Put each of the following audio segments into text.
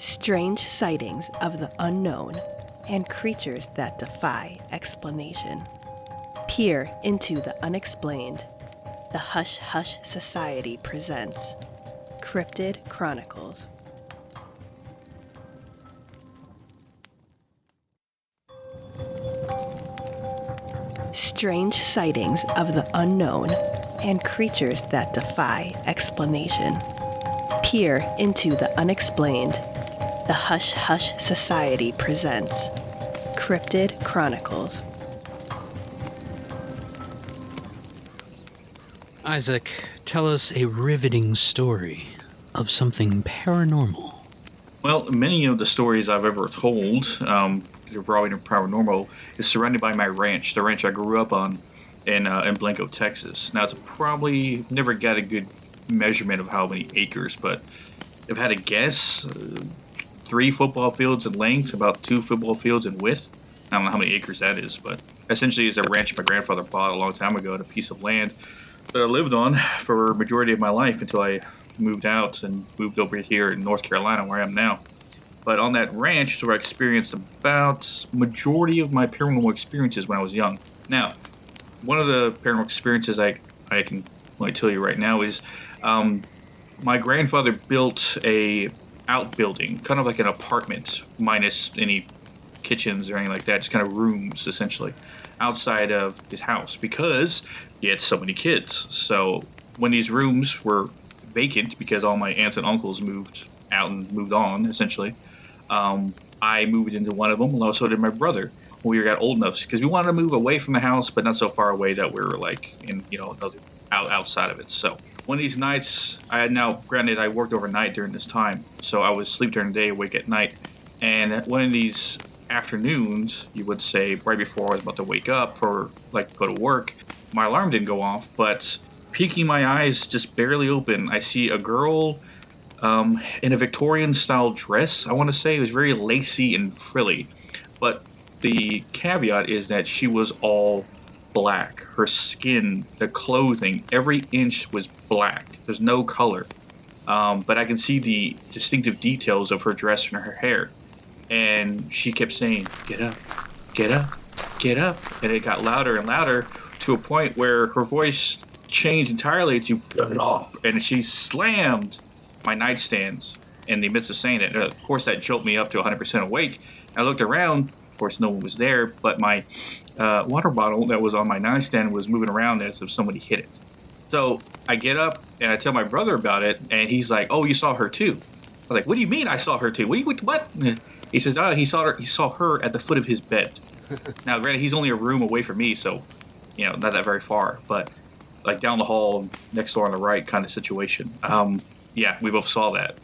Strange sightings of the unknown and creatures that defy explanation. Peer into the unexplained. The Hush Hush Society presents Cryptid Chronicles. Strange sightings of the unknown and creatures that defy explanation. Peer into the unexplained. The Hush Hush Society presents Cryptid Chronicles. Isaac, tell us a riveting story of something paranormal. Well, many of the stories I've ever told, regarding paranormal, is surrounded by my ranch, the ranch I grew up on in Blanco, Texas. Now, it's probably never got a good measurement of how many acres, but if I had to guess, 3 football fields in length, about 2 football fields in width. I don't know how many acres that is, but essentially it's a ranch my grandfather bought a long time ago, and a piece of land that I lived on for a majority of my life until I moved out and moved over here in North Carolina, where I am now. But on that ranch, where I experienced about majority of my paranormal experiences when I was young. Now, one of the paranormal experiences I can tell you right now is my grandfather built a outbuilding, kind of like an apartment, minus any kitchens or anything like that, just kind of rooms essentially outside of his house because he had so many kids. So when these rooms were vacant because all my aunts and uncles moved out and moved on essentially, I moved into one of them, and so did my brother when we got old enough, because we wanted to move away from the house but not so far away that we were like in another outside of it. So one of these nights, granted I worked overnight during this time, so I would sleep during the day, awake at night, and one of these afternoons, you would say, right before I was about to wake up for go to work, my alarm didn't go off, but peeking my eyes just barely open, I see a girl in a Victorian style dress. I want to say it was very lacy and frilly, but the caveat is that she was all black. Her skin, the clothing, every inch was black. There's no color, but I can see the distinctive details of her dress and her hair. And she kept saying, "Get up, get up, get up," and it got louder and louder to a point where her voice changed entirely to "Get up," and she slammed my nightstands in the midst of saying it. Of course, that jolted me up to 100% awake. I looked around. Of course, no one was there, but my water bottle that was on my nightstand was moving around as if somebody hit it. So I get up and I tell my brother about it, and he's like, "Oh, you saw her too?" I was like, "What do you mean I saw her too? What?" He says, "Oh, he saw her at the foot of his bed." Now, granted, he's only a room away from me, so not that very far, but like down the hall, next door on the right kind of situation. Yeah, we both saw that.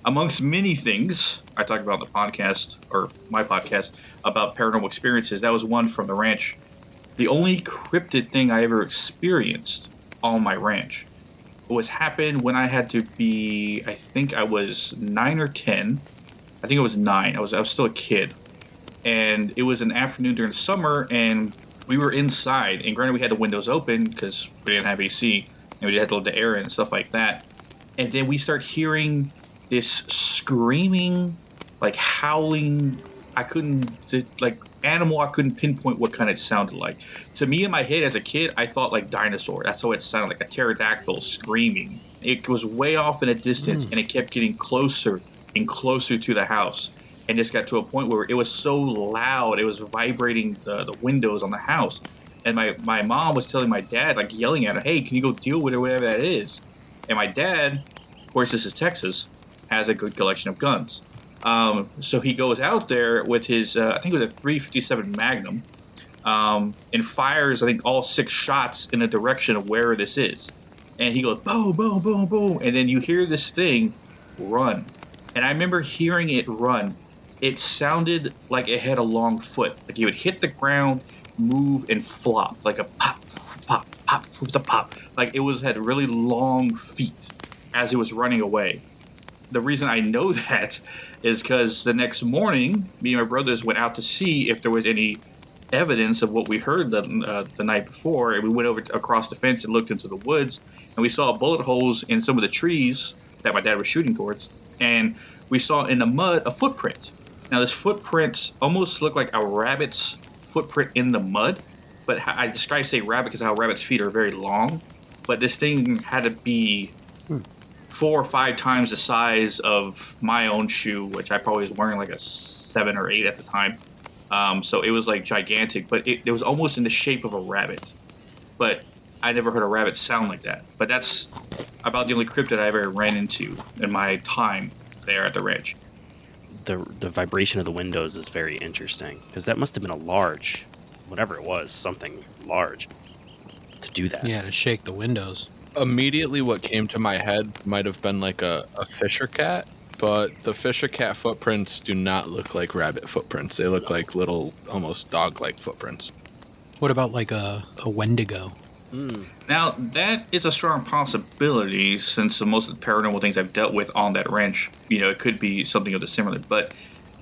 Amongst many things I talked about in the podcast, or my podcast, about paranormal experiences, that was one from the ranch. The only cryptid thing I ever experienced on my ranch happened when I had to be, I think I was 9 or 10. I think it was 9. I was still a kid. And it was an afternoon during the summer, and we were inside. And granted, we had the windows open because we didn't have AC, and we had to let the air in and stuff like that. And then we start hearing this screaming, howling. I couldn't pinpoint what kind it sounded like. To me, in my head as a kid, I thought like dinosaur. That's how it sounded, like a pterodactyl screaming. It was way off in a distance, and it kept getting closer and closer to the house. And just got to a point where it was so loud, it was vibrating the windows on the house. And my mom was telling my dad, yelling at him, "Hey, can you go deal with it, whatever that is?" And my dad, of course, this is Texas, has a good collection of guns. So he goes out there with his, I think it was a .357 Magnum, and fires, I think, all 6 shots in the direction of where this is. And he goes, boom, boom, boom, boom. And then you hear this thing run. And I remember hearing it run. It sounded like it had a long foot. Like it would hit the ground, move, and flop. Like a pop, pop, pop, pop. Like it had really long feet as it was running away. The reason I know that is because the next morning, me and my brothers went out to see if there was any evidence of what we heard the night before, and we went over across the fence and looked into the woods, and we saw bullet holes in some of the trees that my dad was shooting towards, and we saw in the mud a footprint. Now this footprint almost looked like a rabbit's footprint in the mud, but I describe say rabbit because how rabbits' feet are very long. But this thing had to be 4 or 5 times the size of my own shoe, which I probably was wearing like a 7 or 8 at the time. So it was like gigantic, but it was almost in the shape of a rabbit. But I never heard a rabbit sound like that. But that's about the only cryptid I ever ran into in my time there at the ranch. The vibration of the windows is very interesting because that must have been a large, whatever it was, something large to do that. Yeah, to shake the windows. Immediately what came to my head might have been like a fisher cat, but the fisher cat footprints do not look like rabbit footprints. They look like little, almost dog-like footprints. What about like a Wendigo? Now, that is a strong possibility since most of the paranormal things I've dealt with on that ranch, it could be something of the similar. But,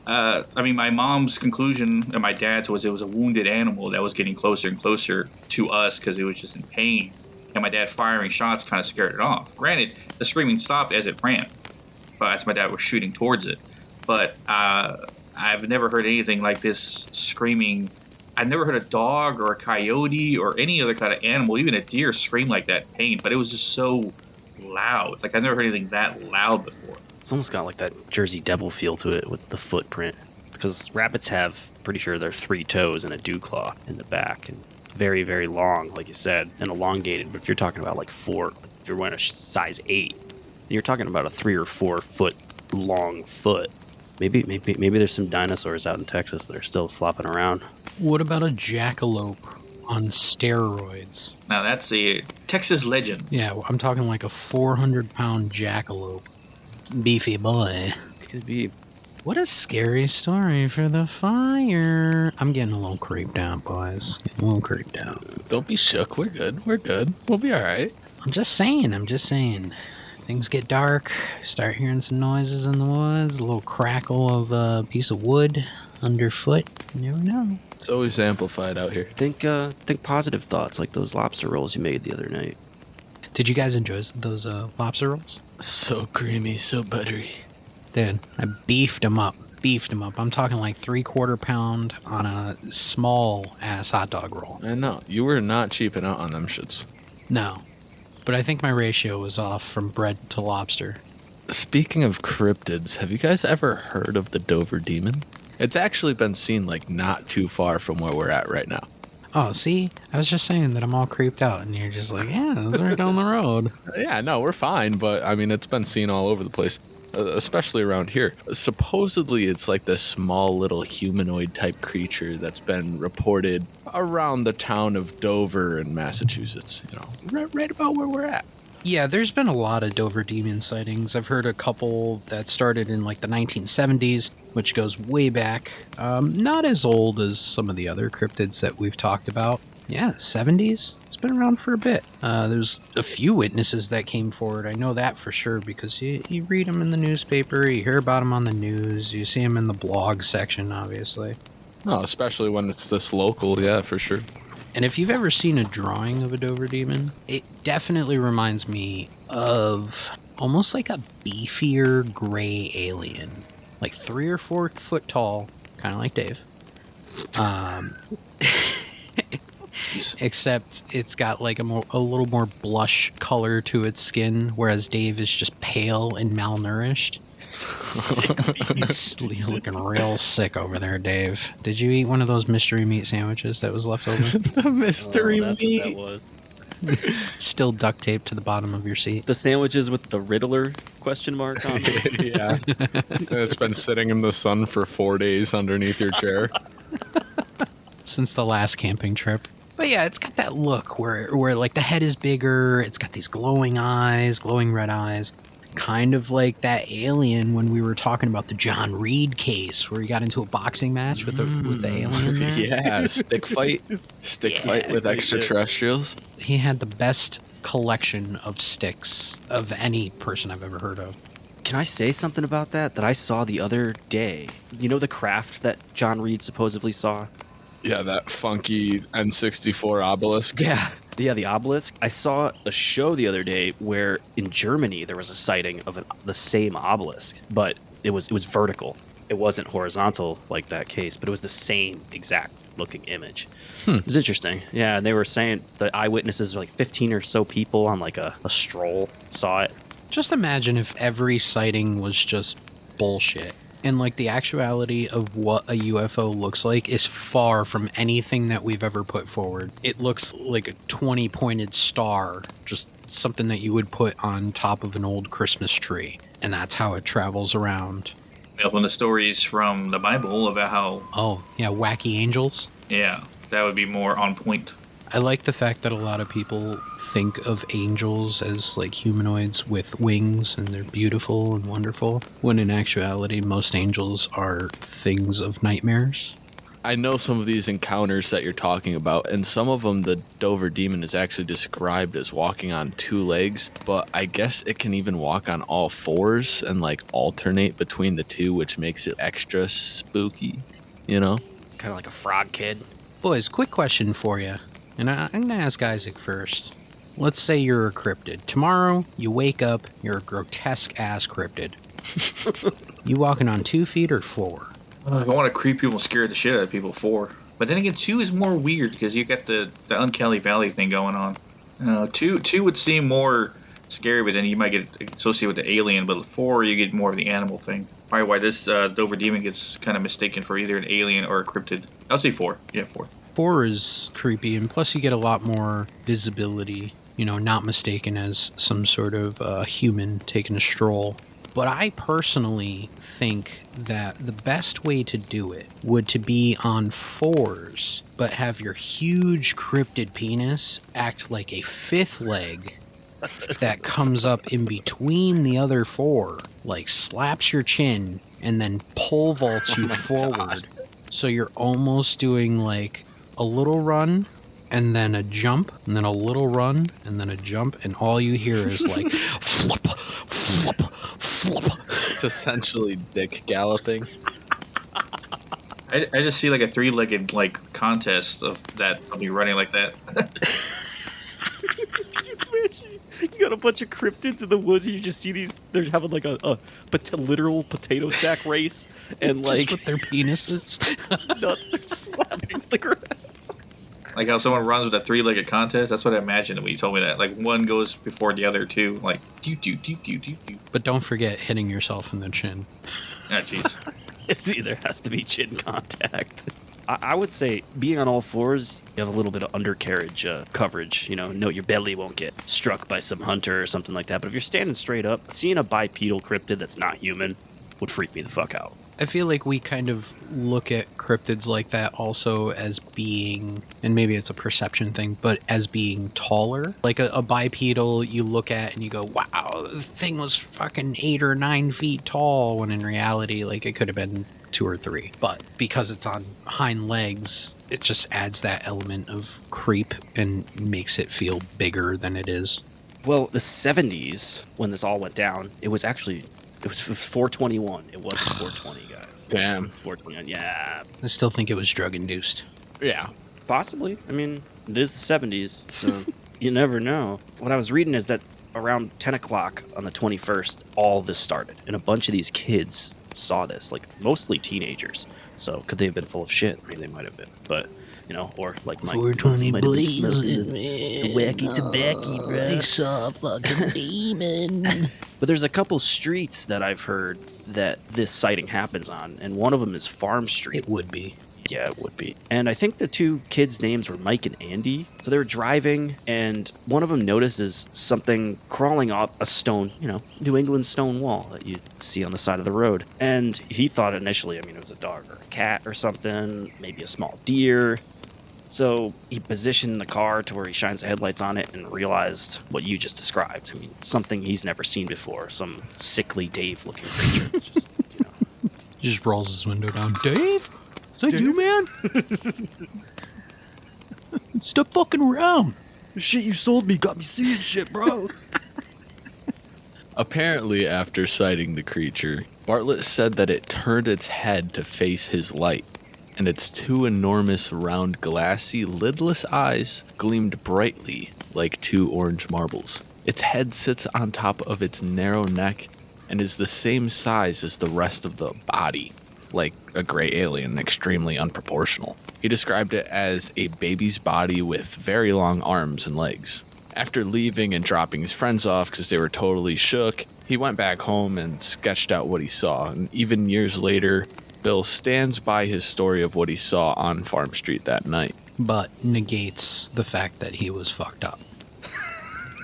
I mean, my mom's conclusion and my dad's was it was a wounded animal that was getting closer and closer to us because it was just in pain. And my dad firing shots kind of scared it off. Granted, the screaming stopped as it ran, as my dad was shooting towards it. But I've never heard anything like this screaming. I've never heard a dog or a coyote or any other kind of animal, even a deer, scream like that in pain. But it was just so loud. Like, I've never heard anything that loud before. It's almost got like that Jersey Devil feel to it with the footprint. Because rabbits have, pretty sure, they're 3 toes and a dew claw in the back. And very, very long, like you said, and elongated. But if you're talking about like 4, if you're wearing a size 8, you're talking about a 3 or 4 foot long foot. Maybe there's some dinosaurs out in Texas that are still flopping around. What about a jackalope on steroids? Now, that's a Texas legend. Yeah, I'm talking like a 400-pound jackalope. Beefy boy. Could be. What a scary story for the fire. I'm getting a little creeped out, boys. Getting a little creeped out. Don't be shook. We're good. We'll be all right. I'm just saying. Things get dark, start hearing some noises in the woods, a little crackle of a piece of wood underfoot. You never know. It's always amplified out here. Think positive thoughts like those lobster rolls you made the other night. Did you guys enjoy those lobster rolls? So creamy, so buttery. Dude, I beefed them up. I'm talking like 3/4 pound on a small ass hot dog roll. I know. You were not cheaping out on them shits. No. But I think my ratio was off from bread to lobster. Speaking of cryptids, have you guys ever heard of the Dover Demon? It's actually been seen like not too far from where we're at right now. Oh, see? I was just saying that I'm all creeped out, and you're just like, yeah, it's right down the road. Yeah, no, we're fine, but I mean, it's been seen all over the place, especially around here. Supposedly, it's like this small little humanoid type creature that's been reported around the town of Dover in Massachusetts, right about where we're at. Yeah, there's been a lot of Dover demon sightings. I've heard a couple that started in like the 1970s, which goes way back. Not as old as some of the other cryptids that we've talked about. Yeah, 70s. It's been around for a bit. There's a few witnesses that came forward. I know that for sure because you read them in the newspaper, you hear about them on the news, you see them in the blog section, obviously. Oh, especially when it's this local, yeah, for sure. And if you've ever seen a drawing of a Dover demon, it definitely reminds me of almost like a beefier gray alien. Like 3 or 4 foot tall, kind of like Dave. Except it's got like a little more blush color to its skin, whereas Dave is just pale and malnourished. He's looking real sick over there, Dave. Did you eat one of those mystery meat sandwiches that was left over? The mystery that's meat. What that was. Still duct taped to the bottom of your seat. The sandwiches with the Riddler question mark on them. Yeah. It's been sitting in the sun for 4 days underneath your chair. Since the last camping trip. But yeah, it's got that look where like the head is bigger, it's got these glowing eyes, glowing red eyes. Kind of like that alien when we were talking about the John Reed case where he got into a boxing match with the alien there. Yeah, stick fight with extraterrestrials. He had the best collection of sticks of any person I've ever heard of. Can I say something about that I saw the other day? You know the craft that John Reed supposedly saw? Yeah, that funky N64 obelisk. Yeah. Yeah, the obelisk. I saw a show the other day where in Germany there was a sighting of the same obelisk, but it was vertical. It wasn't horizontal like that case, but it was the same exact looking image. It was interesting. Yeah, and they were saying the eyewitnesses, like 15 or so people on like a stroll, saw it. Just imagine if every sighting was just bullshit. And like the actuality of what a UFO looks like is far from anything that we've ever put forward. It looks like a 20-pointed star, just something that you would put on top of an old Christmas tree. And that's how it travels around. One of the stories from the Bible about how, Oh, yeah, wacky angels. yeah, that would be more on point. I like the fact that a lot of people think of angels as like humanoids with wings and they're beautiful and wonderful, when in actuality most angels are things of nightmares. I know some of these encounters that you're talking about, and some of them the Dover demon is actually described as walking on 2 legs, but I guess it can even walk on all 4s and like alternate between the 2, which makes it extra spooky, you know? Kind of like a frog kid. Boys, quick question for you. And I'm going to ask Isaac first. Let's say you're a cryptid. Tomorrow, you wake up, you're a grotesque-ass cryptid. You walking on 2 feet or 4? If I want to creep people and scare the shit out of people, 4. But then again, 2 is more weird because you got the Uncanny Valley thing going on. 2 would seem more scary, but then you might get associated with the alien. But 4, you get more of the animal thing. Probably why this Dover demon gets kind of mistaken for either an alien or a cryptid. I'll say 4. Yeah, 4. 4 is creepy, and plus you get a lot more visibility, you know, not mistaken as some sort of human taking a stroll. But I personally think that the best way to do it would to be on 4s, but have your huge cryptid penis act like a 5th leg that comes up in between the other 4, like slaps your chin and then pole vaults you forward. God. So you're almost doing like a little run and then a jump and then a little run and then a jump, and all you hear is like flop, flop, flop. It's essentially dick galloping. I just see like a 3-legged like contest of that. I'll be running like that. You got a bunch of cryptids in the woods, and you just see these. They're having like a literal potato sack race, and like just with their penises. nuts are slapping the ground. Like how someone runs with a 3-legged contest. That's what I imagined when you told me that. Like one goes before the other 2. Like do. But don't forget hitting yourself in the chin. Ah, jeez. It either has to be chin contact. I would say being on all 4s, you have a little bit of undercarriage coverage. You know, your belly won't get struck by some hunter or something like that. But if you're standing straight up, seeing a bipedal cryptid that's not human would freak me the fuck out. I feel like we kind of look at cryptids like that also as being, and maybe it's a perception thing, but as being taller. Like a bipedal you look at and you go, wow, the thing was fucking 8 or 9 feet tall, when in reality, like it could have been 2 or 3. But because it's on hind legs, it just adds that element of creep and makes it feel bigger than it is. Well, the 70s, when this all went down, it was 421. It wasn't 420, guys. Damn. 421, yeah. I still think it was drug-induced. Yeah. Possibly. I mean, it is the 70s, so you never know. What I was reading is that around 10 o'clock on the 21st, all this started. And a bunch of these kids saw this, like mostly teenagers. So could they have been full of shit? I mean, they might have been. But, you know, or like Mike. 420 might have been blazing, smoking man. the wacky tobacco, bro. I saw a fucking demon. But there's a couple streets that I've heard that this sighting happens on, and one of them is Farm Street. It would be. Yeah, it would be. And I think the 2 kids' names were Mike and Andy. So they were driving, and one of them notices something crawling up a stone, you know, New England stone wall that you see on the side of the road. And he thought initially, I mean, it was a dog or a cat or something, maybe a small deer. So he positioned the car to where he shines the headlights on it and realized what you just described. I mean, something he's never seen before, some sickly Dave-looking creature. Just, you know. He just rolls his window down. Dave? Is that you, man? Stop fucking around. The shit you sold me got me seeing shit, bro. Apparently, after sighting the creature, Bartlett said that it turned its head to face his light, and its two enormous, round, glassy, lidless eyes gleamed brightly like two orange marbles. Its head sits on top of its narrow neck and is the same size as the rest of the body, like a gray alien, extremely unproportional. He described it as a baby's body with very long arms and legs. After leaving and dropping his friends off because they were totally shook, he went back home and sketched out what he saw. And even years later, Bill stands by his story of what he saw on Farm Street that night. But negates the fact that he was fucked up.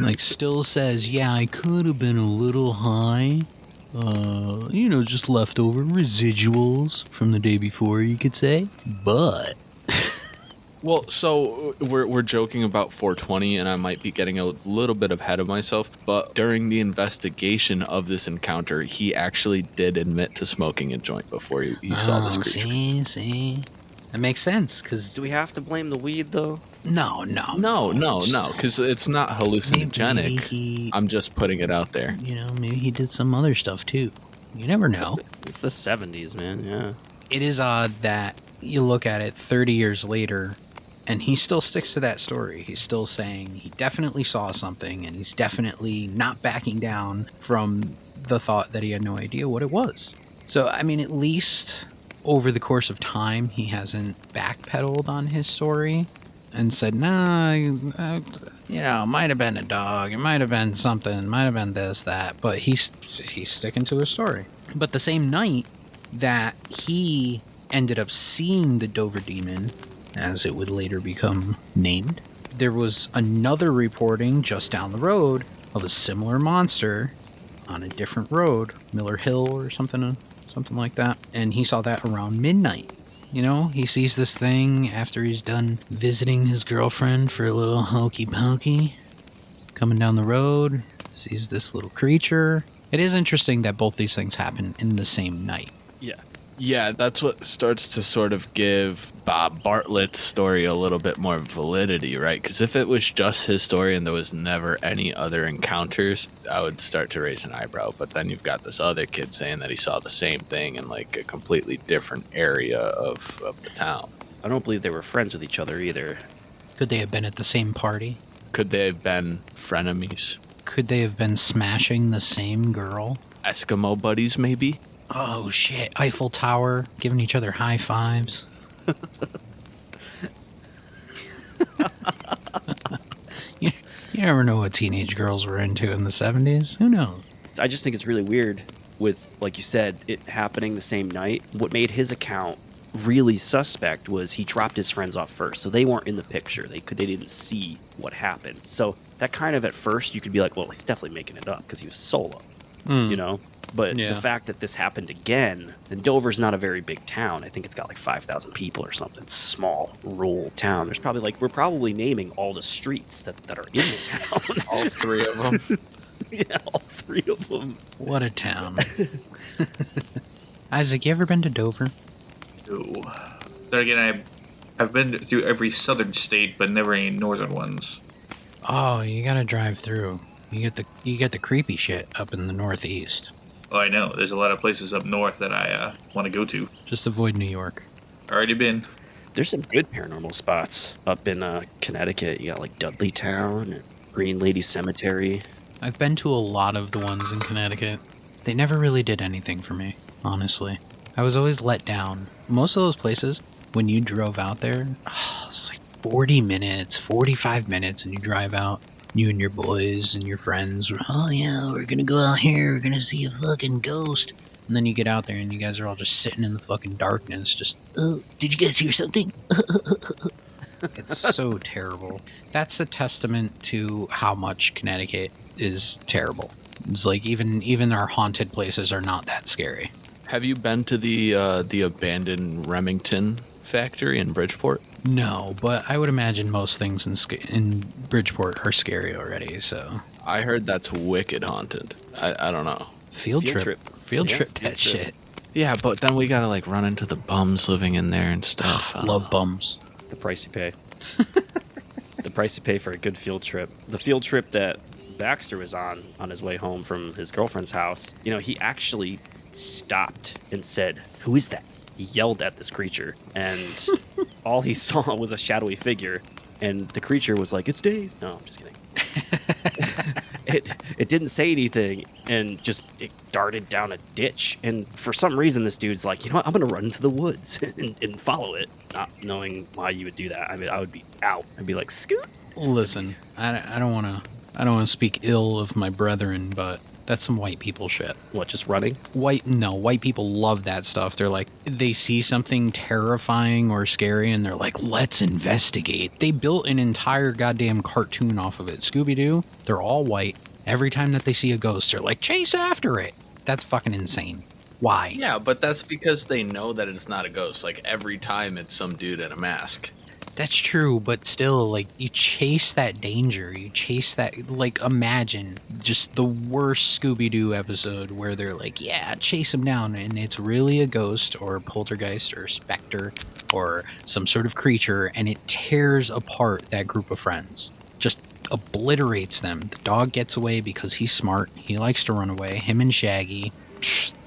Like, still says, yeah, I could have been a little high. Just leftover residuals from the day before, you could say. But... Well, so we're joking about 420, and I might be getting a little bit ahead of myself, but during the investigation of this encounter, he actually did admit to smoking a joint before he saw this creature. See? That makes sense, because... Do we have to blame the weed, though? No, because it's not hallucinogenic. Maybe I'm just putting it out there. Maybe he did some other stuff, too. You never know. It's the 70s, man, yeah. It is odd that you look at it 30 years later, and he still sticks to that story. He's still saying he definitely saw something, and he's definitely not backing down from the thought that he had no idea what it was. So, I mean, at least over the course of time, he hasn't backpedaled on his story and said, nah, it might have been a dog, it might have been something, it might have been this, that, but he's sticking to his story. But the same night that he ended up seeing the Dover Demon, as it would later become named, there was another reporting just down the road of a similar monster on a different road, Miller Hill or something like that, and he saw that around midnight. He sees this thing after he's done visiting his girlfriend for a little hokey pokey, coming down the road, sees this little creature. It is interesting that both these things happen in the same night. Yeah, that's what starts to sort of give Bob Bartlett's story a little bit more validity, right? Because if it was just his story and there was never any other encounters, I would start to raise an eyebrow. But then you've got this other kid saying that he saw the same thing in like a completely different area of the town. I don't believe they were friends with each other either. Could they have been at the same party? Could they have been frenemies? Could they have been smashing the same girl? Eskimo buddies, maybe? Oh shit, Eiffel Tower, giving each other high fives. you never know what teenage girls were into in the 70s. Who knows? I just think it's really weird with, like you said, it happening the same night. What made his account really suspect was he dropped his friends off first, so they weren't in the picture. They didn't see what happened. So that kind of, at first, you could be like, well, he's definitely making it up because he was solo, But the fact that this happened again, and Dover's not a very big town. I think it's got like 5,000 people or something. It's a small, rural town. There's probably we're probably naming all the streets that are in the town. All three of them. Yeah, all three of them. What a town. Isaac, you ever been to Dover? No. Then again, I've been through every southern state, but never any northern ones. Oh, you gotta drive through. You get the creepy shit up in the northeast. Oh, I know. There's a lot of places up north that I want to go to. Just avoid New York. Already been. There's some good paranormal spots up in Connecticut. You got like Dudleytown and Green Lady Cemetery. I've been to a lot of the ones in Connecticut. They never really did anything for me, honestly. I was always let down. Most of those places, when you drove out there, it's like 40 minutes, 45 minutes, and you drive out. You and your boys and your friends were, oh yeah, we're gonna go out here, we're gonna see a fucking ghost. And then you get out there and you guys are all just sitting in the fucking darkness, just, oh, did you guys hear something? It's so terrible. That's a testament to how much Connecticut is terrible. It's like even our haunted places are not that scary. Have you been to the abandoned Remington factory in Bridgeport? No, but I would imagine most things in Bridgeport are scary already, so... I heard that's wicked haunted. I don't know. Field trip that shit. Yeah, but then we gotta like run into the bums living in there and stuff. Love bums. The price you pay. The price you pay for a good field trip. The field trip that Baxter was on his way home from his girlfriend's house, he actually stopped and said, "Who is that?" he yelled at this creature, and all he saw was a shadowy figure, and the creature was like, "It's Dave." No, I'm just kidding. It didn't say anything, and just it darted down a ditch. And for some reason, this dude's like, you know what? I'm gonna run into the woods and follow it, not knowing why you would do that. I mean, I would be out. I'd be like, scoot. Listen, I don't want to speak ill of my brethren, but that's some white people shit. What? Just running? White people love that stuff. They're like, they see something terrifying or scary and they're like, let's investigate. They built an entire goddamn cartoon off of it. Scooby-Doo, they're all white. Every time that they see a ghost, they're like, chase after it. That's fucking insane. Why? Yeah, but that's because they know that it's not a ghost. Like, every time it's some dude in a mask. That's true, but still, like, you chase that danger. You chase that, like, imagine just the worst Scooby-Doo episode where they're like, yeah, chase him down, and it's really a ghost or a poltergeist or a specter or some sort of creature, and it tears apart that group of friends. Just obliterates them. The dog gets away because he's smart. He likes to run away. Him and Shaggy,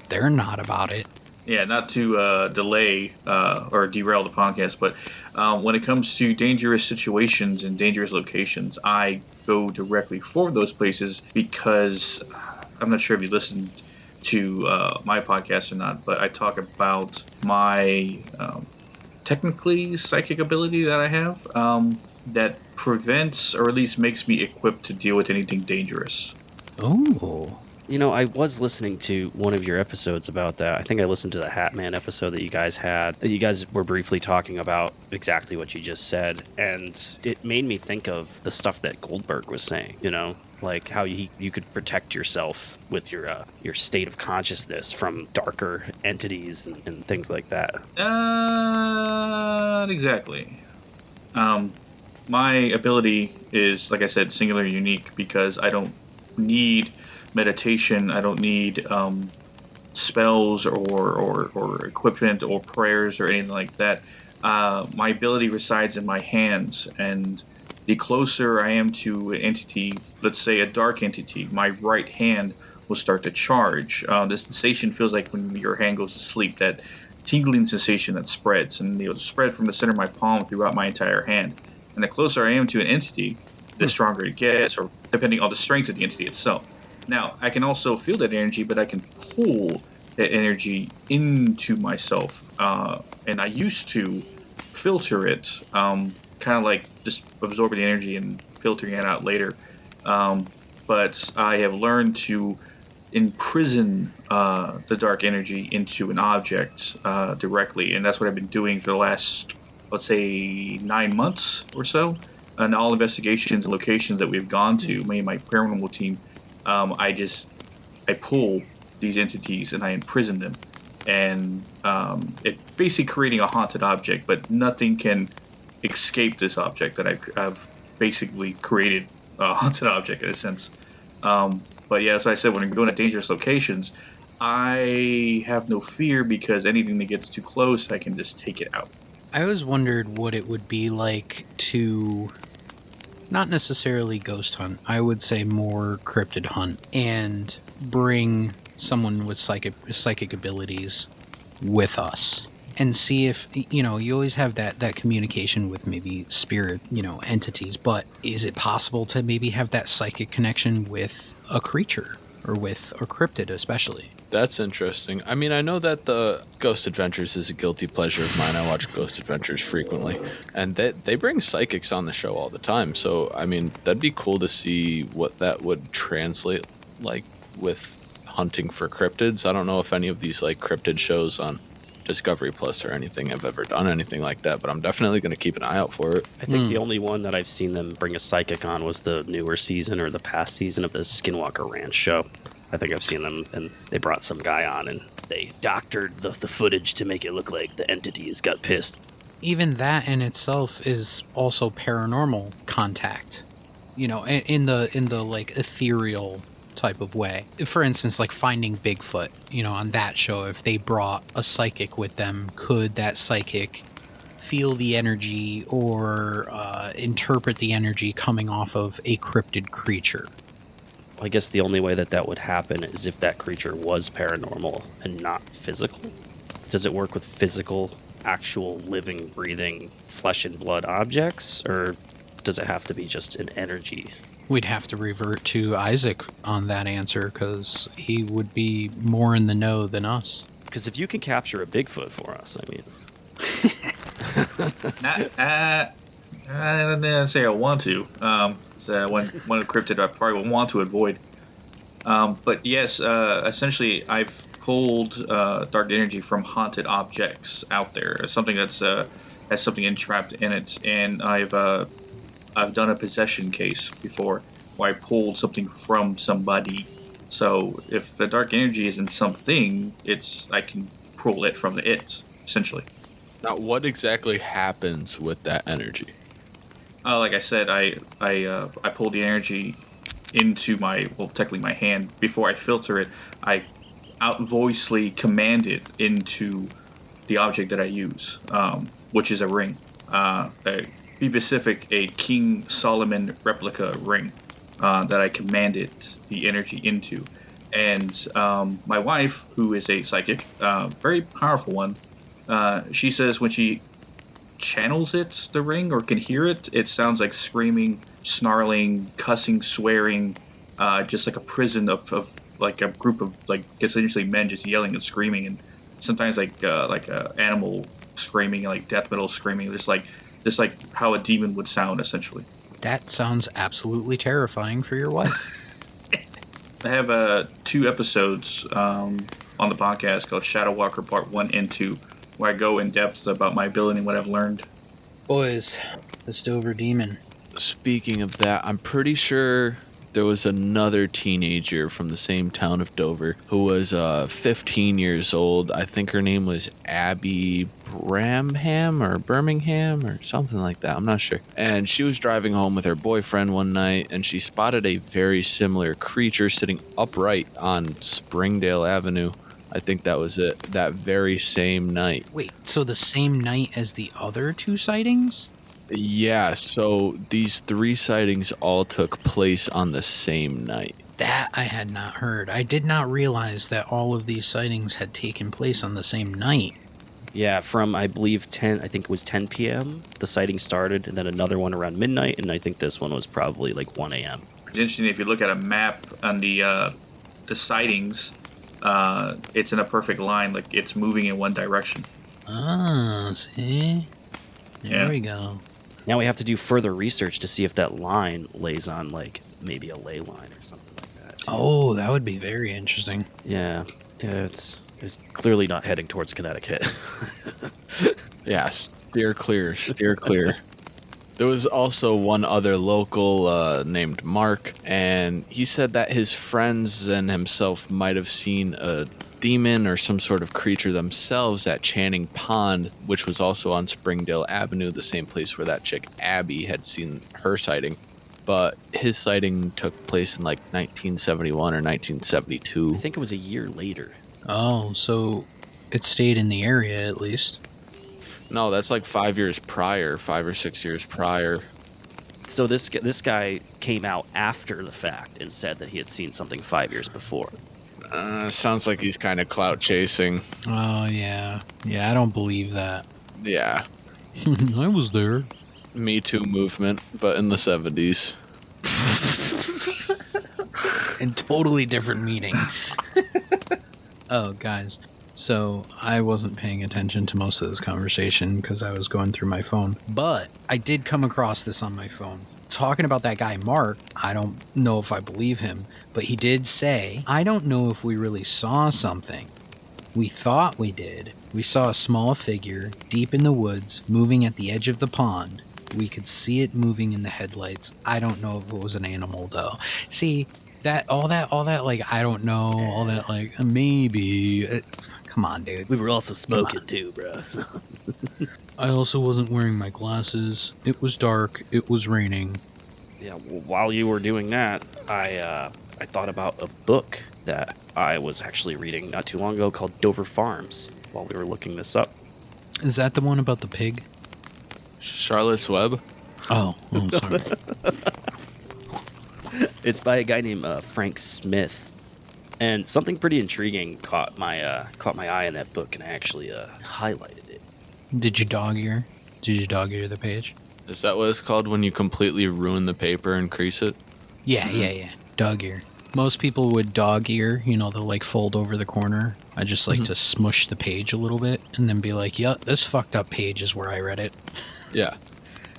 they're not about it. Yeah, not to delay or derail the podcast, but when it comes to dangerous situations and dangerous locations, I go directly for those places because I'm not sure if you listened to my podcast or not, but I talk about my technically psychic ability that I have that prevents or at least makes me equipped to deal with anything dangerous. Oh. You know, I was listening to one of your episodes about that. I think I listened to the Hat Man episode that you guys had. You guys were briefly talking about exactly what you just said. And it made me think of the stuff that Goldberg was saying, you know, like how you could protect yourself with your state of consciousness from darker entities and things like that. Not exactly. My ability is, like I said, singular unique because I don't need meditation. I don't need spells or equipment or prayers or anything like that. My ability resides in my hands, and the closer I am to an entity, let's say a dark entity, my right hand will start to charge. The sensation feels like when your hand goes to sleep, that tingling sensation that spreads, and it'll spread from the center of my palm throughout my entire hand. And the closer I am to an entity, the stronger it gets, or depending on the strength of the entity itself. Now, I can also feel that energy, but I can pull that energy into myself. And I used to filter it, kind of like just absorbing the energy and filtering it out later. But I have learned to imprison the dark energy into an object directly. And that's what I've been doing for the last, let's say, 9 months or so. And all investigations and locations that we've gone to, me and my paranormal team, I pull these entities and I imprison them, and it's basically creating a haunted object, but nothing can escape this object that I've basically created a haunted object in a sense. But yeah, as I said, when I'm going to dangerous locations, I have no fear because anything that gets too close, I can just take it out. I always wondered what it would be like to not necessarily ghost hunt, I would say more cryptid hunt, and bring someone with psychic abilities with us and see if, you know, you always have that communication with maybe spirit, you know, entities, but is it possible to maybe have that psychic connection with a creature or with a cryptid especially? That's interesting. I mean, I know that the Ghost Adventures is a guilty pleasure of mine. I watch Ghost Adventures frequently, and they bring psychics on the show all the time. So, I mean, that'd be cool to see what that would translate like with hunting for cryptids. I don't know if any of these like cryptid shows on Discovery Plus or anything have ever done anything like that, but I'm definitely going to keep an eye out for it. I think the only one that I've seen them bring a psychic on was the newer season or the past season of the Skinwalker Ranch show. I think I've seen them, and they brought some guy on, and they doctored the footage to make it look like the entities got pissed. Even that in itself is also paranormal contact, you know, in the like ethereal type of way. For instance, like Finding Bigfoot, you know, on that show, if they brought a psychic with them, could that psychic feel the energy or interpret the energy coming off of a cryptid creature? I guess the only way that would happen is if that creature was paranormal and not physical. Does it work with physical, actual, living, breathing, flesh and blood objects, or does it have to be just an energy? We'd have to revert to Isaac on that answer because he would be more in the know than us. Because if you can capture a Bigfoot for us, I mean... I don't say I want to. So one of the cryptid I probably will want to avoid. But yes, essentially, I've pulled dark energy from haunted objects out there. Something that's has something entrapped in it, and I've done a possession case before where I pulled something from somebody. So if the dark energy isn't something, I can pull it from the it essentially. Now, what exactly happens with that energy? Like I said, I pull the energy into technically my hand. Before I filter it, I outvoicely command it into the object that I use, which is a ring. Be specific, a King Solomon replica ring that I commanded the energy into. And my wife, who is a psychic, very powerful one, she says when she channels the ring, or can hear it, it sounds like screaming, snarling, cussing, swearing, just like a prison of like a group of like essentially men just yelling and screaming, and sometimes like a animal screaming, like death metal screaming, just like how a demon would sound essentially. That sounds absolutely terrifying for your wife. I have 2 episodes on the podcast called Shadow Walker Part 1 and 2, where I go in depth about my ability and what I've learned. Boys, this Dover demon. Speaking of that, I'm pretty sure there was another teenager from the same town of Dover who was 15 years old. I think her name was Abby Birmingham or something like that. I'm not sure. And she was driving home with her boyfriend one night, and she spotted a very similar creature sitting upright on Springdale Avenue. I think that was it. That very same night. Wait, so the same night as the other 2 sightings? Yeah, so these 3 sightings all took place on the same night. That I had not heard. I did not realize that all of these sightings had taken place on the same night. Yeah, from, I believe, I think it was 10 p.m. the sighting started, and then another one around midnight, and I think this one was probably like 1 a.m. It's interesting, if you look at a map on the sightings, it's in a perfect line, like it's moving in one direction. Ah, see? There we go. Now we have to do further research to see if that line lays on, like, maybe a ley line or something like that, too. Oh, that would be very interesting. Yeah, it's clearly not heading towards Connecticut. Yeah, steer clear. There was also one other local named Mark, and he said that his friends and himself might have seen a demon or some sort of creature themselves at Channing Pond, which was also on Springdale Avenue, the same place where that chick Abby had seen her sighting. But his sighting took place in like 1971 or 1972. I think it was a year later. Oh, so it stayed in the area at least. No, that's like 5 or 6 years prior. So this guy came out after the fact and said that he had seen something 5 years before. Sounds like he's kind of clout chasing. Oh, yeah. Yeah, I don't believe that. Yeah. I was there. Me Too movement, but in the 70s. In totally different meaning. Oh, guys. So I wasn't paying attention to most of this conversation because I was going through my phone. But I did come across this on my phone. Talking about that guy, Mark, I don't know if I believe him, but he did say, I don't know if we really saw something. We thought we did. We saw a small figure deep in the woods moving at the edge of the pond. We could see it moving in the headlights. I don't know if it was an animal though. See, all that, like, I don't know, all that, like, maybe. Come on, dude. We were also smoking too, bro. I also wasn't wearing my glasses. It was dark. It was raining. Yeah, while you were doing that, I thought about a book that I was actually reading not too long ago called Dover Farms while we were looking this up. Is that the one about the pig? Charlotte's Web? Oh, sorry. It's by a guy named Frank Smith. And something pretty intriguing caught my eye in that book, and I actually highlighted it. Did you dog ear? Did you dog ear the page? Is that what it's called when you completely ruin the paper and crease it? Yeah. Dog ear. Most people would dog ear, they'll like fold over the corner. I just like to smush the page a little bit and then be like, yeah, this fucked up page is where I read it. Yeah.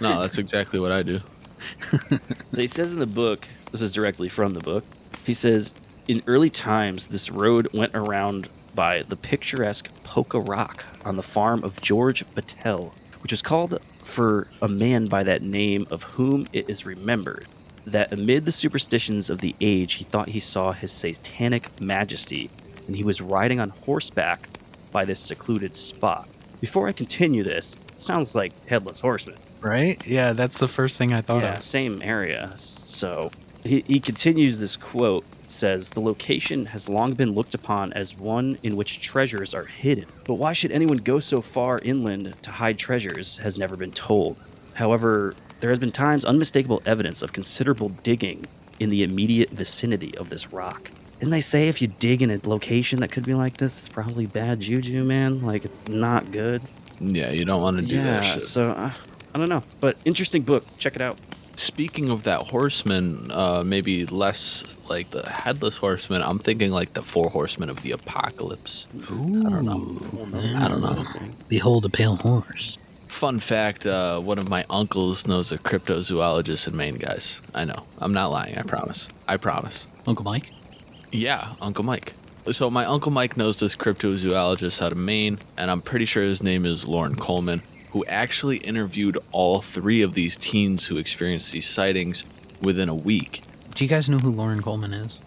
No, that's exactly what I do. So he says in the book, this is directly from the book, he says, in early times, this road went around by the picturesque Poca Rock on the farm of George Battelle, which was called for a man by that name of whom it is remembered that amid the superstitions of the age he thought he saw his satanic majesty, and he was riding on horseback by this secluded spot. Before I continue this, sounds like Headless Horseman. Right? Yeah, that's the first thing I thought of. Same area. So he continues this quote. It says, the location has long been looked upon as one in which treasures are hidden. But why should anyone go so far inland to hide treasures has never been told. However, there has been times unmistakable evidence of considerable digging in the immediate vicinity of this rock. Didn't they say if you dig in a location that could be like this, it's probably bad juju, man? Like, it's not good. Yeah, you don't want to do that shit. So, I don't know. But interesting book. Check it out. Speaking of that horseman, maybe less like the Headless Horseman, I'm thinking like the Four Horsemen of the Apocalypse. Ooh. I don't know. Behold a pale horse. Fun fact, one of my uncles knows a cryptozoologist in Maine, guys. I know. I'm not lying. I promise. Uncle Mike? Yeah, Uncle Mike. So my Uncle Mike knows this cryptozoologist out of Maine, and I'm pretty sure his name is Lauren Coleman, who actually interviewed all three of these teens who experienced these sightings within a week. Do you guys know who Lauren Coleman is?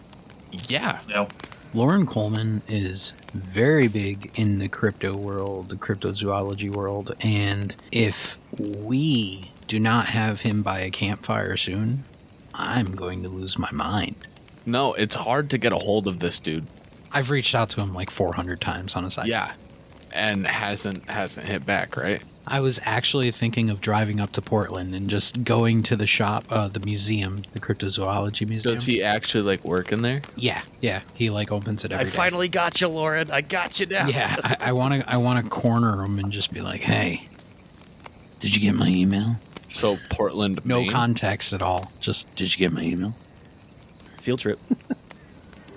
Yeah. No. Lauren Coleman is very big in the crypto world, the cryptozoology world, and if we do not have him by a campfire soon, I'm going to lose my mind. No, it's hard to get a hold of this dude. I've reached out to him like 400 times on his side. Yeah, and hasn't hit back, right? I was actually thinking of driving up to Portland and just going to the shop, the museum, the cryptozoology museum. Does he actually like work in there? Yeah. He like opens it every day. Finally got you, Lauren. I got you now. Yeah, I want to corner him and just be like, hey, did you get my email? So Portland, No Maine? context at all. Just, did you get my email? Field trip.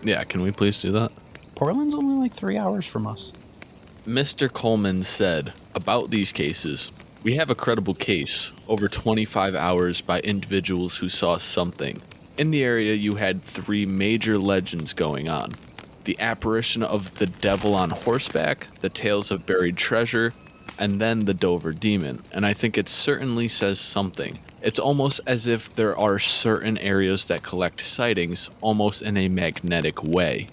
Yeah, can we please do that? Portland's only like 3 hours from us. Mr. Coleman said about these cases, we have a credible case over 25 hours by individuals who saw something. In the area, you had three major legends going on. The apparition of the devil on horseback, the tales of buried treasure, and then the Dover demon. And I think it certainly says something. It's almost as if there are certain areas that collect sightings almost in a magnetic way.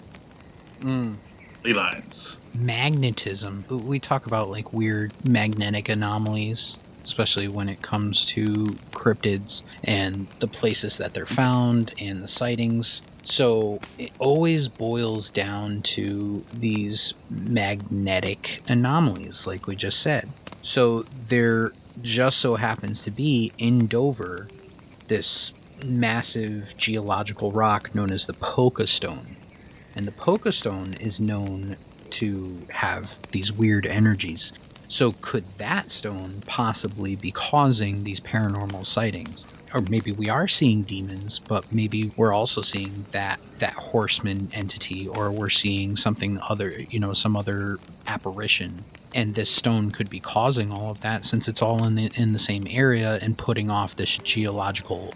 Lines. Magnetism. We talk about like weird magnetic anomalies, especially when it comes to cryptids and the places that they're found and the sightings. So it always boils down to these magnetic anomalies, like we just said. So there just so happens to be in Dover this massive geological rock known as the Poca Stone. And the Poca Stone is known to have these weird energies. So could that stone possibly be causing these paranormal sightings? Or maybe we are seeing demons, but maybe we're also seeing that horseman entity, or we're seeing something other, some other apparition. And this stone could be causing all of that, since it's all in the same area and putting off this geological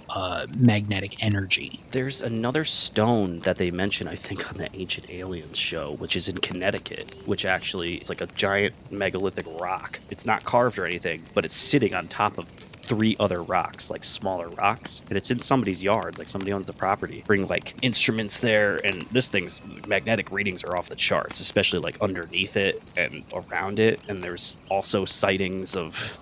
magnetic energy. There's another stone that they mention, I think, on the Ancient Aliens show, which is in Connecticut, which actually is like a giant megalithic rock. It's not carved or anything, but it's sitting on top of three other rocks, like smaller rocks, and it's in somebody's yard, like somebody owns the property. Bring like instruments there, and this thing's magnetic readings are off the charts, especially like underneath it and around it. And there's also sightings of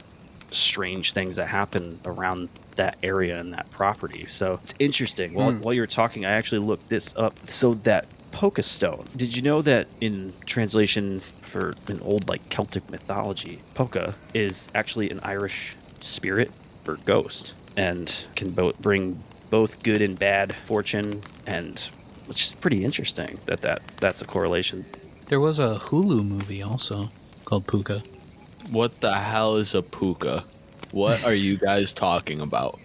strange things that happen around that area and that property. So it's interesting. While you were talking, I actually looked this up. So that Poca Stone, did you know that in translation for an old like Celtic mythology, Poca is actually an Irish spirit or ghost, and can bring both good and bad fortune and which is pretty interesting that's a correlation. There was a Hulu movie also called Puka. What the hell is a puka? What are you guys talking about?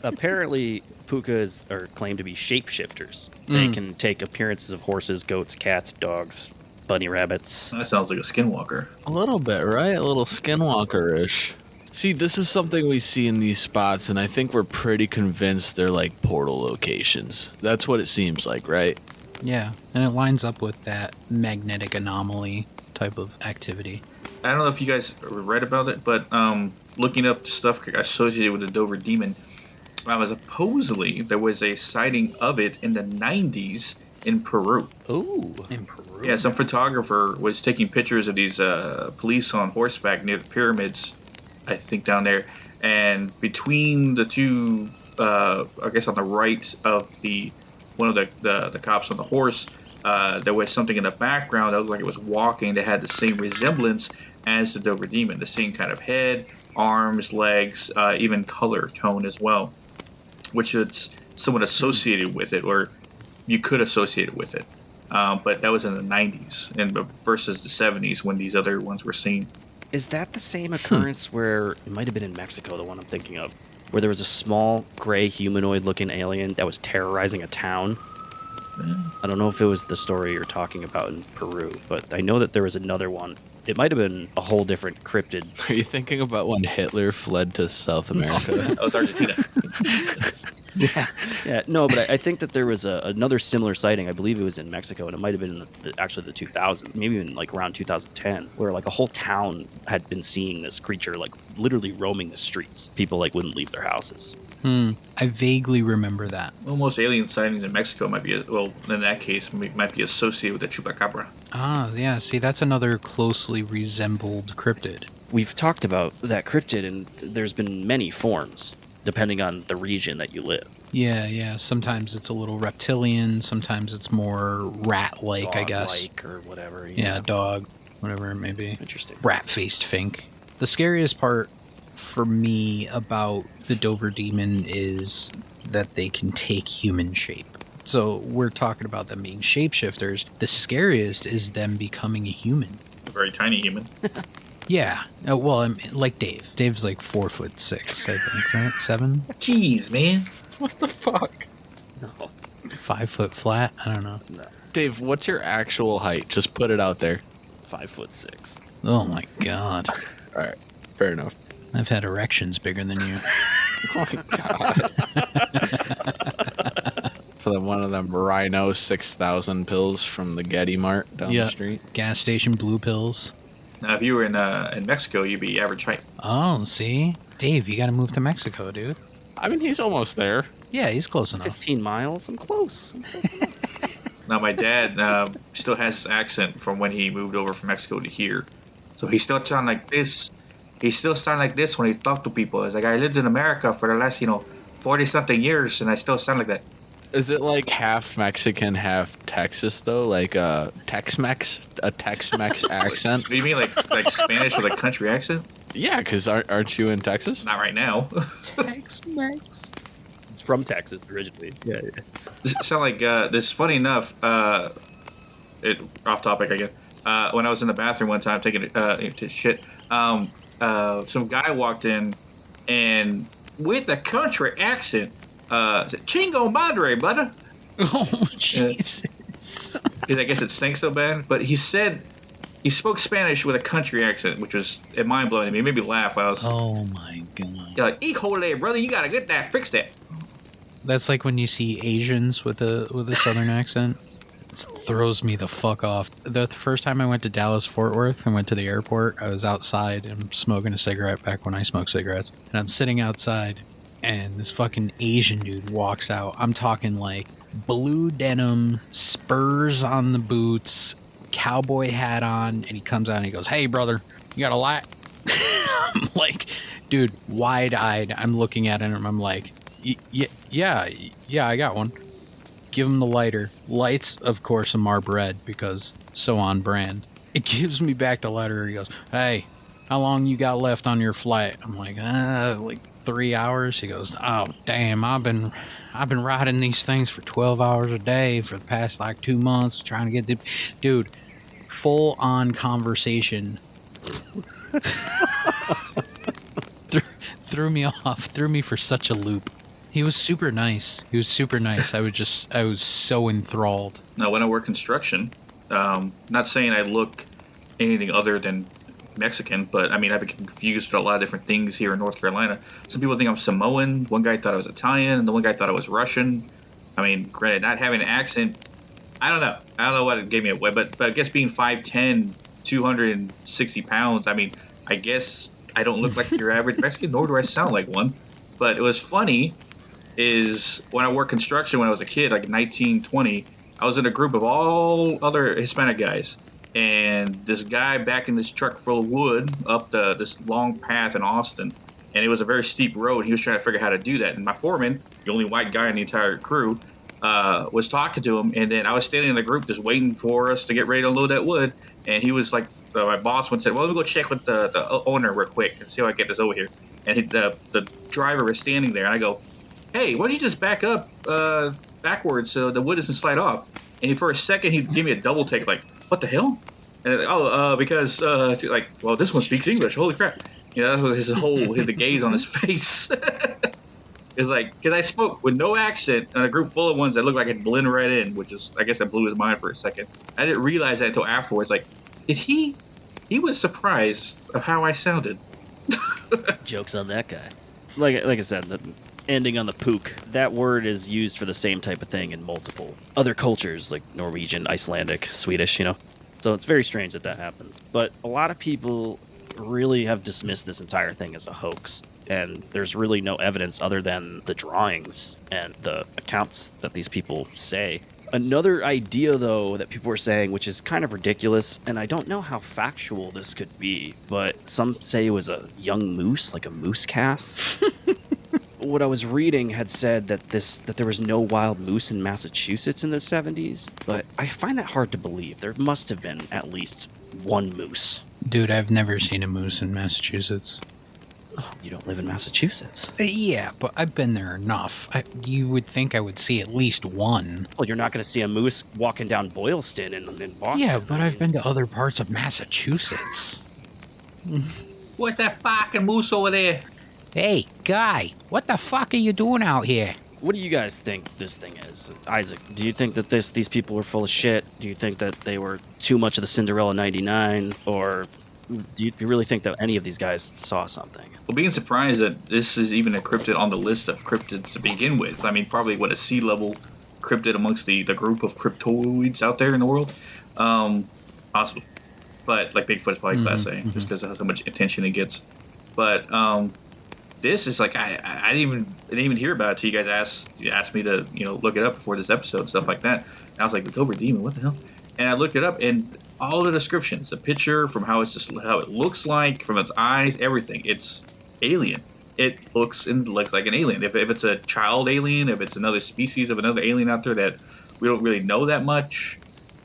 Apparently, pukas are claimed to be shapeshifters. They can take appearances of horses, goats, cats, dogs, bunny rabbits. That sounds like a skinwalker. A little bit, right? A little skinwalker-ish. See, this is something we see in these spots, and I think we're pretty convinced they're like portal locations. That's what it seems like, right? Yeah, and it lines up with that magnetic anomaly type of activity. I don't know if you guys read about it, but looking up stuff associated with the Dover Demon, supposedly there was a sighting of it in the 90s in Peru. Ooh. In Peru. Yeah, some photographer was taking pictures of these police on horseback near the pyramids, I think down there, and between the two, I guess on the right of one of the cops on the horse, there was something in the background that looked like it was walking that had the same resemblance as the Dover Demon, the same kind of head, arms, legs, even color tone as well, which is somewhat associated with it, or you could associate it with it. But that was in the 90s and versus the 70s when these other ones were seen. Is that the same occurrence where it might have been in Mexico, the one I'm thinking of, where there was a small gray humanoid-looking alien that was terrorizing a town? I don't know if it was the story you're talking about in Peru, but I know that there was another one. It might have been a whole different cryptid. Are you thinking about when Hitler fled to South America? That was Argentina. Yeah, no, but I think that there was another similar sighting. I believe it was in Mexico, and it might have been in actually the 2000s, maybe even like around 2010, where like a whole town had been seeing this creature like literally roaming the streets. People like wouldn't leave their houses. I vaguely remember that. Well, most alien sightings in Mexico might be, in that case, might be associated with the chupacabra. Ah, yeah, see, that's another closely resembled cryptid. We've talked about that cryptid, and there's been many forms, depending on the region that you live. Yeah, sometimes it's a little reptilian, sometimes it's more rat-like, I guess. Dog-like or whatever. Yeah, dog, whatever it may be. Interesting. Rat-faced fink. The scariest part for me about the Dover Demon is that they can take human shape. So we're talking about them being shapeshifters. The scariest is them becoming a human. A very tiny human. Yeah. Well, I mean, like Dave. Dave's like 4'6", I think, right? 7? Jeez, man. What the fuck? No. 5 foot flat? I don't know. Dave, what's your actual height? Just put it out there. 5'6". Oh my god. All right, fair enough. I've had erections bigger than you. Oh my god. For one of them Rhino 6,000 pills from the Getty Mart down the street. Gas station blue pills. Now, if you were in Mexico, you'd be average height. Oh, see? Dave, you gotta move to Mexico, dude. I mean, he's almost there. Yeah, he's close enough. 15 miles? I'm close. Now, my dad still has his accent from when he moved over from Mexico to here. So he still sound like this. He still sound like this when he talk to people. It's like, I lived in America for the last, 40-something years, and I still sound like that. Is it like half Mexican, half Texas, though? Like a Tex-Mex accent? Do you mean like Spanish with a country accent? Yeah, because aren't you in Texas? Not right now. Tex-Mex. It's from Texas originally. Yeah. Sound like this. Funny enough, off topic again. When I was in the bathroom one time taking shit, some guy walked in and with a country accent said, "Chingo madre, brother." Oh, Jesus. Because I guess it stinks so bad. But he said he spoke Spanish with a country accent, which was mind blowing to me. It made me laugh. I was Oh, my God. like, "Híjole, brother, you gotta get that, fix that." That's like when you see Asians with a southern accent. It throws me the fuck off. The first time I went to Dallas-Fort Worth and went to the airport, I was outside and smoking a cigarette back when I smoked cigarettes. And I'm sitting outside, and this fucking Asian dude walks out. I'm talking like blue denim, spurs on the boots, cowboy hat on, and he comes out and he goes, "Hey, brother, you got a light?" I'm like, dude, wide-eyed. I'm looking at him, and I'm like, yeah, I got one. Give him the lighter. Lights, of course, a Marb Red, because so on brand. It gives me back the lighter. He goes, "Hey, how long you got left on your flight?" I'm like, like 3 hours. He goes, "Oh, damn, I've been I've been riding these things for 12 hours a day for the past like 2 months trying to get the dude full on conversation. threw me off, threw me for such a loop. He was super nice. I was so enthralled. Now, when I work construction, not saying I look anything other than Mexican, but I mean, I've been confused with a lot of different things here in North Carolina. Some people think I'm Samoan. One guy thought I was Italian. The one guy thought I was Russian. I mean, granted, not having an accent, I don't know. I don't know what it gave me away, but I guess being 5'10", 260 pounds, I mean, I guess I don't look like your average Mexican, nor do I sound like one. But it was funny is when I worked construction when I was a kid, like 19, 20, I was in a group of all other Hispanic guys. And this guy backing this truck full of wood up this long path in Austin. And it was a very steep road. He was trying to figure out how to do that. And my foreman, the only white guy in the entire crew, was talking to him. And then I was standing in the group just waiting for us to get ready to load that wood. And he was like, my boss went and said, well, let me go check with the owner real quick and see how I get this over here. And the driver was standing there. And I go, hey, why don't you just back up backwards so the wood doesn't slide off? And for a second, he gave me a double take, like, what the hell? And because like, well, this one speaks English. Holy crap! You know, that was his whole the gaze on his face. It's like, because I spoke with no accent in a group full of ones that looked like it blend right in, which is, I guess, that blew his mind for a second. I didn't realize that until afterwards. Like, he was surprised of how I sounded. Joke's on that guy. Like I said, the ending on the pook, that word is used for the same type of thing in multiple other cultures, like Norwegian, Icelandic, Swedish, you know? So it's very strange that happens. But a lot of people really have dismissed this entire thing as a hoax. And there's really no evidence other than the drawings and the accounts that these people say. Another idea, though, that people were saying, which is kind of ridiculous, and I don't know how factual this could be, but some say it was a young moose, like a moose calf. What I was reading had said that there was no wild moose in Massachusetts in the 70s, but I find that hard to believe. There must have been at least one moose. Dude, I've never seen a moose in Massachusetts. Oh, you don't live in Massachusetts? Yeah, but I've been there enough. You would think I would see at least one. Well, you're not going to see a moose walking down Boylston in Boston. Yeah, but I've been to other parts of Massachusetts. What's that fucking moose over there? Hey, guy, what the fuck are you doing out here? What do you guys think this thing is? Isaac, do you think that these people were full of shit? Do you think that they were too much of the Cinderella 99? Or do you really think that any of these guys saw something? Well, being surprised that this is even a cryptid on the list of cryptids to begin with. I mean, probably a sea level cryptid amongst the group of cryptoids out there in the world. Possibly. But like Bigfoot is probably class A, just because of how much attention it gets. But this is like I didn't even hear about it till you guys asked me to look it up before this episode and stuff like that. And I was like, the Dover demon, what the hell? And I looked it up, and all the descriptions, the picture, from how it looks like, from its eyes, everything, it's alien. It looks like an alien. If it's a child alien, if it's another species of another alien out there that we don't really know that much,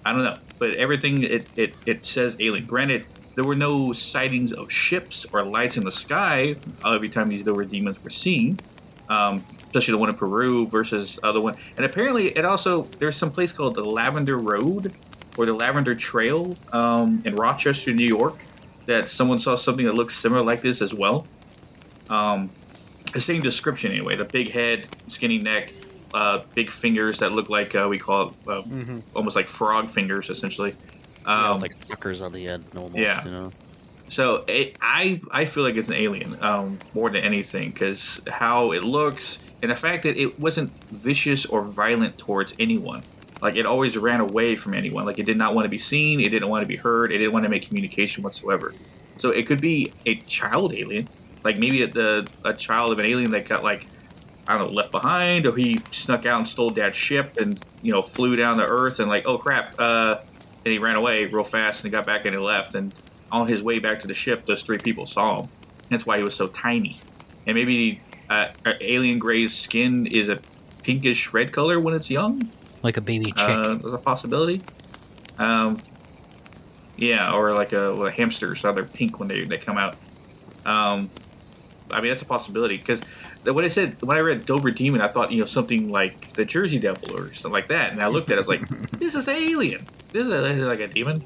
I don't know. But everything it says alien. Granted, there were no sightings of ships or lights in the sky every time these Dover demons were seen, especially the one in Peru versus other one. And apparently, there's some place called the Lavender Road or the Lavender Trail in Rochester, New York, that someone saw something that looks similar like this as well. The same description anyway. The big head, skinny neck, big fingers that look like we call it almost like frog fingers, essentially. Like suckers on the end, almost. Yeah. You know? So I feel like it's an alien more than anything, because how it looks and the fact that it wasn't vicious or violent towards anyone. Like, it always ran away from anyone. Like, it did not want to be seen. It didn't want to be heard. It didn't want to make communication whatsoever. So it could be a child alien. Like, maybe a child of an alien that got, like, I don't know, left behind, or he snuck out and stole dad's ship and, flew down to Earth and, like, oh, crap. And he ran away real fast and he got back and he left. And on his way back to the ship, those three people saw him. That's why he was so tiny. And maybe alien gray's skin is a pinkish red color when it's young. Like a baby chick. There's a possibility. Yeah, or like a hamster, so they're pink when they come out. I mean, that's a possibility. Because when I read Dover Demon, I thought, something like the Jersey Devil or something like that. And I looked at it, I was like, this is an alien. This is like a demon.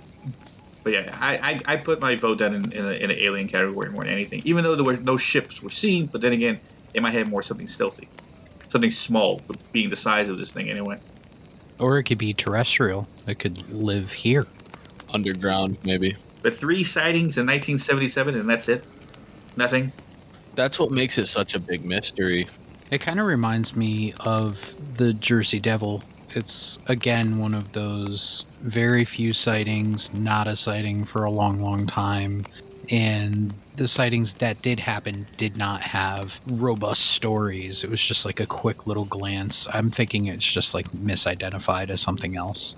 But yeah, I put my vote down in an alien category more than anything. Even though there were no ships were seen, but then again, it might have more something stealthy. Something small, being the size of this thing anyway. Or it could be terrestrial. It could live here. Underground, maybe. But 3 sightings in 1977, and that's it? Nothing? That's what makes it such a big mystery. It kind of reminds me of the Jersey Devil. It's, again, one of those very few sightings, not a sighting for a long, long time. And the sightings that did happen did not have robust stories. It was just like a quick little glance. I'm thinking it's just like misidentified as something else.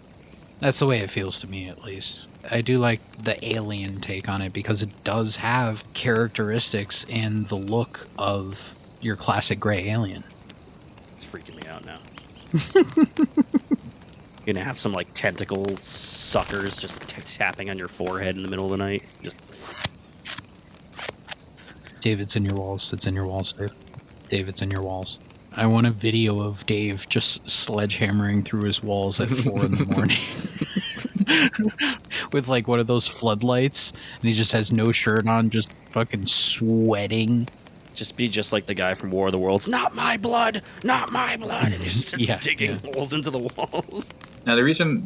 That's the way it feels to me, at least. I do like the alien take on it because it does have characteristics and the look of your classic gray alien. It's freaking me out now. You're gonna have some like tentacle suckers just tapping on your forehead in the middle of the night. Just Dave, it's in your walls. It's in your walls, Dave. Dave, it's in your walls. I want a video of Dave just sledgehammering through his walls at 4 in the morning. With like one of those floodlights, and he just has no shirt on, just fucking sweating. just be just like the guy from War of the Worlds. Not my blood, not my blood, and he just starts digging holes into the walls. Now the reason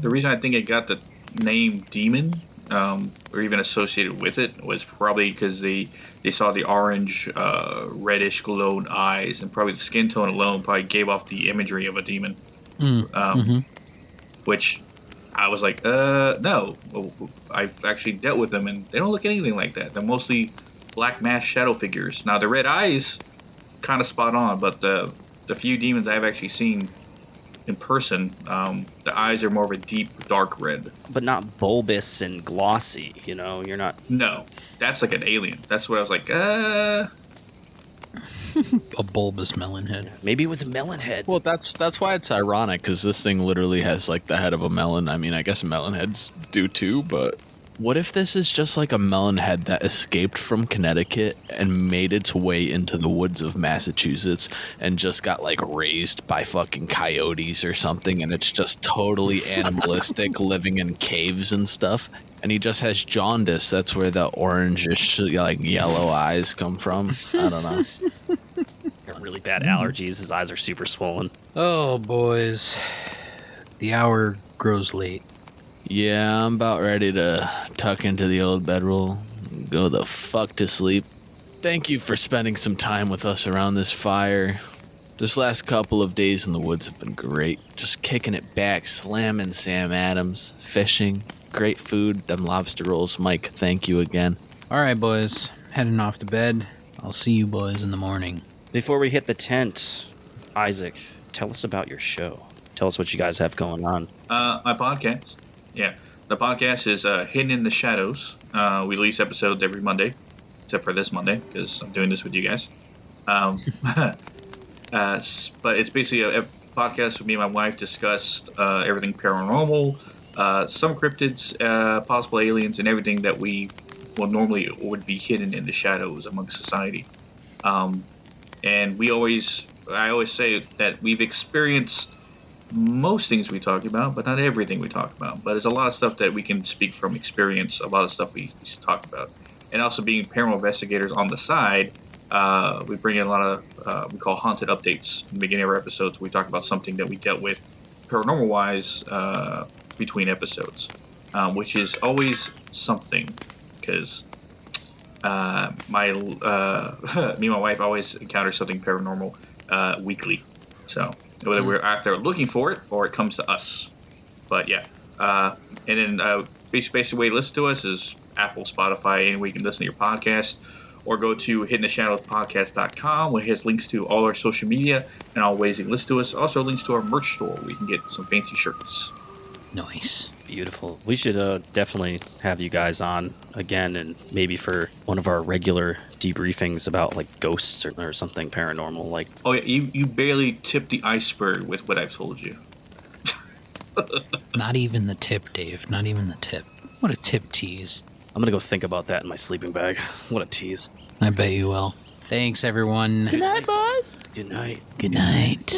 I think it got the name Demon, or even associated with it, was probably because they saw the orange, reddish glowing eyes, and probably the skin tone alone probably gave off the imagery of a demon. Which I was like, no. I've actually dealt with them, and they don't look anything like that. They're mostly black masked shadow figures. Now the red eyes, kind of spot on, but the few demons I've actually seen in person, the eyes are more of a deep dark red, but not bulbous and glossy. You know, you're not. No, that's like an alien. That's what I was like. A bulbous melon head. Maybe it was a melon head. Well, that's why it's ironic, because this thing literally has like the head of a melon. I mean, I guess melon heads do too, but what if this is just like a melon head that escaped from Connecticut and made its way into the woods of Massachusetts and just got like raised by fucking coyotes or something, and it's just totally animalistic, living in caves and stuff, and he just has jaundice. That's where the orangish, like, yellow eyes come from. I don't know. Got really bad allergies. His eyes are super swollen. Oh, boys. The hour grows late. Yeah, I'm about ready to tuck into the old bedroll and go the fuck to sleep. Thank you for spending some time with us around this fire. This last couple of days in the woods have been great. Just kicking it back, slamming Sam Adams, fishing, great food, them lobster rolls. Mike, thank you again. All right, boys. Heading off to bed. I'll see you boys in the morning. Before we hit the tent, Isaac, tell us about your show. Tell us what you guys have going on. My podcast. Yeah, the podcast is Hidden in the Shadows. We release episodes every Monday, except for this Monday, because I'm doing this with you guys. But it's basically a podcast where me and my wife discussed everything paranormal, some cryptids, possible aliens, and everything that we normally would be hidden in the shadows amongst society. And I always say that we've experienced most things we talk about, but not everything we talk about. But there's a lot of stuff that we can speak from experience, a lot of stuff we talk about. And also being paranormal investigators on the side, we bring in a lot of, we call haunted updates in the beginning of our episodes. We talk about something that we dealt with paranormal-wise between episodes, which is always something, because me and my wife always encounter something paranormal weekly. So whether we're out there looking for it or it comes to us. But yeah. And then basically the way you listen to us is Apple, Spotify, anywhere you can listen to your podcast. Or go to hiddentheshadowspodcast.com, where it has links to all our social media and all ways you can listen to us. Also links to our merch store where you can get some fancy shirts. Nice. Beautiful. We should definitely have you guys on again, and maybe for one of our regular debriefings about like ghosts or something paranormal. Like, oh yeah, you barely tipped the iceberg with what I've told you. Not even the tip, Dave. Not even the tip. What a tip tease. I'm gonna go think about that in my sleeping bag. What a tease. I bet you will. Thanks, everyone. Good night. Good night. Good night.